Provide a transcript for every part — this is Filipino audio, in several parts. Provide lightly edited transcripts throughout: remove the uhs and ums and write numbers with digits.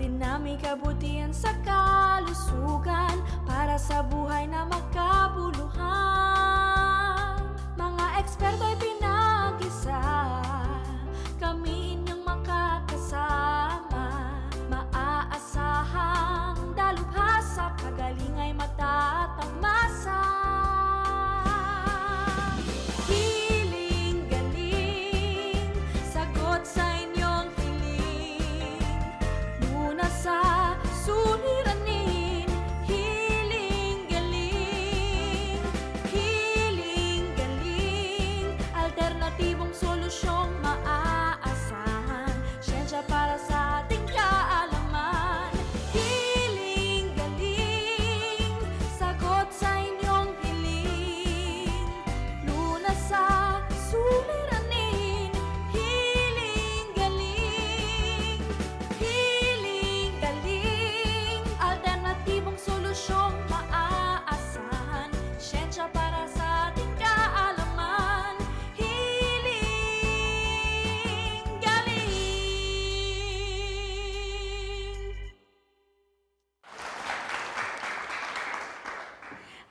Hatid namin kabutihan sa kalusugan para sa buhay na makabuluhan. Mga eksperto'y pinag-isa, kami inyong makakasama. Maaasahang dalubhasa, kagaling ay matatamasa. Hiling-galing, sagot sa inyong hiling. Muna sa suliranin, hiling-galing. Hiling-galing, alternatibong solusyong maaasahan. Siyensya para sa ating kaalaman. Hiling-galing, sagot sa inyong hiling. Lunas sa suliranin, hiling-galing. Hiling-galing, alternatibong solusyong maaasahan. Siyensya para sa ating kaalaman. Hiling-galing.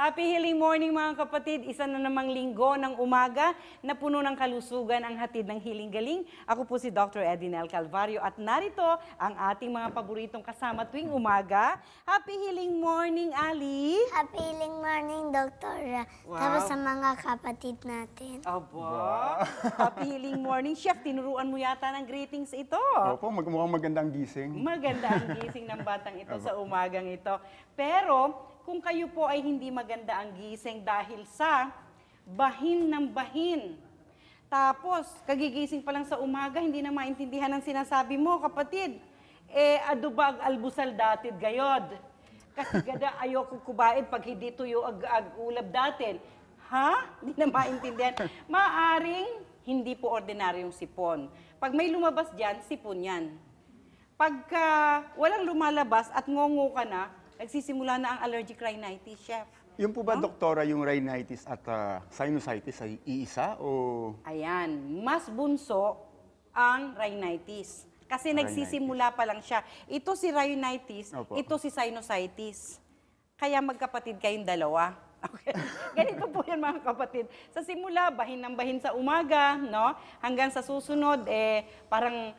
Happy healing morning mga kapatid. Isa na namang linggo ng umaga na puno ng kalusugan ang hatid ng Healing Galing. Ako po si Dr. Edinel Calvario at narito ang ating mga paboritong kasama tuwing umaga. Happy healing morning, Ali! Happy healing morning, Doktora. Wow. Tapos sa mga kapatid natin. Aba! Happy healing morning. Chef, tinuruan mo yata ng greetings ito. Opo, mukhang magandang gising. Maganda ang gising ng batang ito sa umagang ito. Pero kung kayo po ay hindi maganda ang gising dahil sa bahin ng bahin, tapos kagigising pa lang sa umaga, hindi na maintindihan ang sinasabi mo, kapatid, adubag albusal datid gayod. Kasi gada ayoko kubain pag hindi tuyo ulab datin. Ha? Hindi na maintindihan. Maaring hindi po ordinaryong sipon. Pag may lumabas dyan, sipon yan. Pagka walang lumalabas at ngongo ka na, nagsisimula na ang allergic rhinitis, Chef. Yung po ba, Doktora, yung rhinitis at sinusitis ay iisa o... Ayan, mas bunso ang rhinitis. Kasi nagsisimula pa lang siya. Ito si rhinitis, Opo. ito si sinusitis. Kaya magkapatid kayong dalawa. Okay. Ganito po yan mga kapatid. Sa simula, bahin ng bahin sa umaga, no? Hanggang sa susunod, parang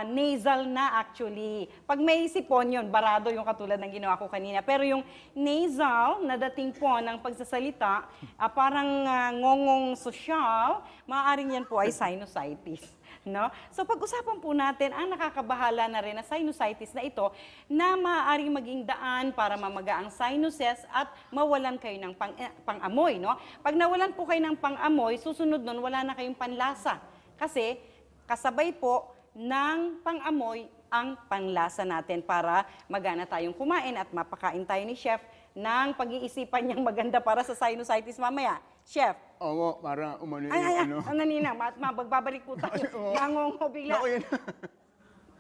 nasal na actually. Pag may sipon yun, barado yung katulad ng ginawa ko kanina. Pero yung nasal na dating po ng pagsasalita, parang ngongong sosyal, maaaring yan po ay sinusitis. No? So pag-usapan po natin ang nakakabahala na rin na sinusitis na ito na maaaring maging daan para mamaga ang sinuses at mawalan kayo ng pang-amoy. No? Pag nawalan po kayo ng pang-amoy, susunod nun wala na kayong panlasa. Kasi kasabay po ng pang-amoy ang panlasa natin para magana tayong kumain at mapakain tayo ni Chef ng pag-iisipan niyang maganda para sa sinusitis mamaya. Chef. Oo, para umano yung ano. Nanina, magbabalik po tayo. Nangongo bigla. Naku, yun.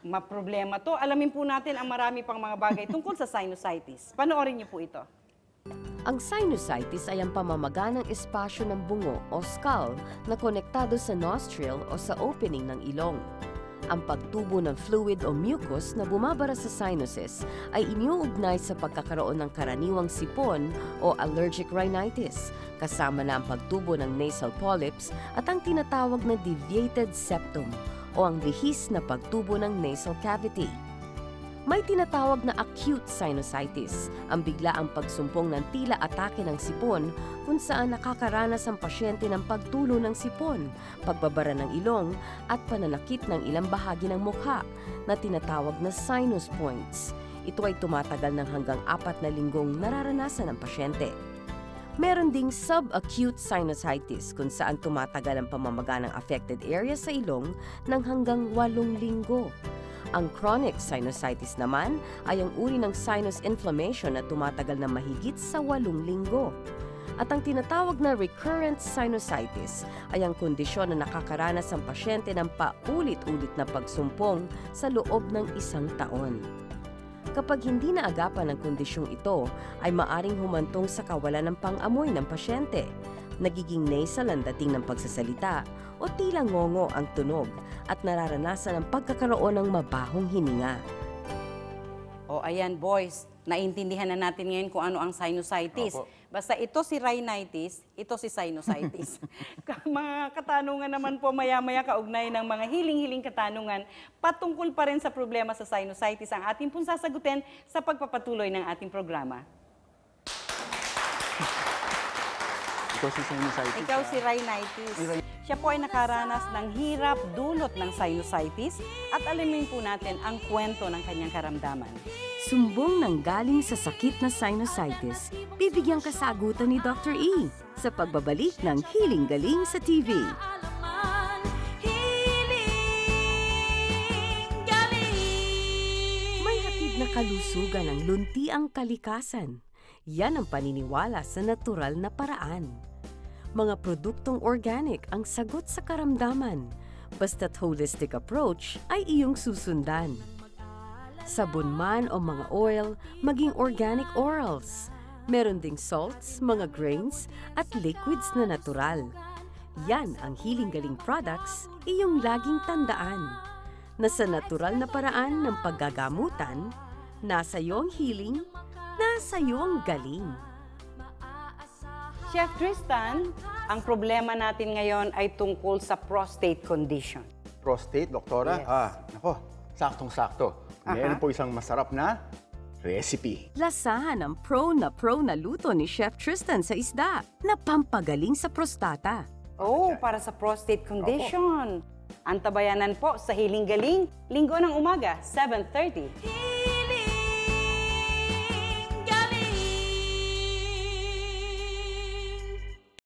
Maproblema to. Alamin po natin ang marami pang mga bagay tungkol sa sinusitis. Panoorin niyo po ito. Ang sinusitis ay ang pamamaga ng espasyo ng bungo o skull na konektado sa nostril o sa opening ng ilong. Ang pagtubo ng fluid o mucus na bumabara sa sinuses ay iniuugnay sa pagkakaroon ng karaniwang sipon o allergic rhinitis, kasama na ang pagtubo ng nasal polyps at ang tinatawag na deviated septum o ang lihis na pagtubo ng nasal cavity. May tinatawag na acute sinusitis, ang biglaang pagsumpong ng tila atake ng sipon kung saan nakakaranas ang pasyente ng pagtulo ng sipon, pagbabara ng ilong at pananakit ng ilang bahagi ng mukha na tinatawag na sinus points. Ito ay tumatagal ng hanggang 4 na linggong nararanasan ng pasyente. Meron ding subacute sinusitis kung saan tumatagal ang pamamaga ng affected area sa ilong ng hanggang 8 linggo. Ang chronic sinusitis naman ay ang uri ng sinus inflammation na tumatagal na mahigit sa 8 linggo. At ang tinatawag na recurrent sinusitis ay ang kondisyon na nakakaranas ang pasyente ng paulit-ulit na pagsumpong sa loob ng 1 taon. Kapag hindi naagapan ang kondisyong ito, ay maaring humantong sa kawalan ng pang-amoy ng pasyente. Nagiging nasal ang dating ng pagsasalita o tila ngongo ang tunog at nararanasan ang pagkakaroon ng mabahong hininga. So, ayan, boys, naintindihan na natin ngayon kung ano ang sinusitis. Opo. Basta ito si rhinitis, ito si sinusitis. Mga katanungan naman po maya-maya kaugnay ng mga hiling-hiling katanungan patungkol pa rin sa problema sa sinusitis ang ating pong sasagutin sa pagpapatuloy ng ating programa. Ikaw si sinusitis. Ikaw si rhinitis. Siya po ay nakaranas ng hirap dulot ng sinusitis at alamin po natin ang kwento ng kanyang karamdaman. Sumbong nang galing sa sakit na sinusitis, bibigyang kasagutan ni Dr. E sa pagbabalik ng Hiling Galing sa TV. Kaalaman, hiling galing. May hatid na kalusugan ang luntiang kalikasan. Yan ang paniniwala sa natural na paraan. Mga produktong organic ang sagot sa karamdaman. Basta't holistic approach ay iyong susundan. Sabon man o mga oil, maging organic orals. Meron ding salts, mga grains, at liquids na natural. Yan ang Hiling Galing products, iyong laging tandaan. Na sa natural na paraan ng paggagamutan, nasa iyo ang healing, nasa iyo ang galing. Chef Tristan, ang problema natin ngayon ay tungkol sa prostate condition. Prostate, doktora? Yes. Nako, saktong-sakto. Meron po isang masarap na recipe. Lasahan ang pro na luto ni Chef Tristan sa isda na pampagaling sa prostata. Oh, para sa prostate condition. Antabayanan po sa Hiling Galing, Linggo ng umaga, 7:30.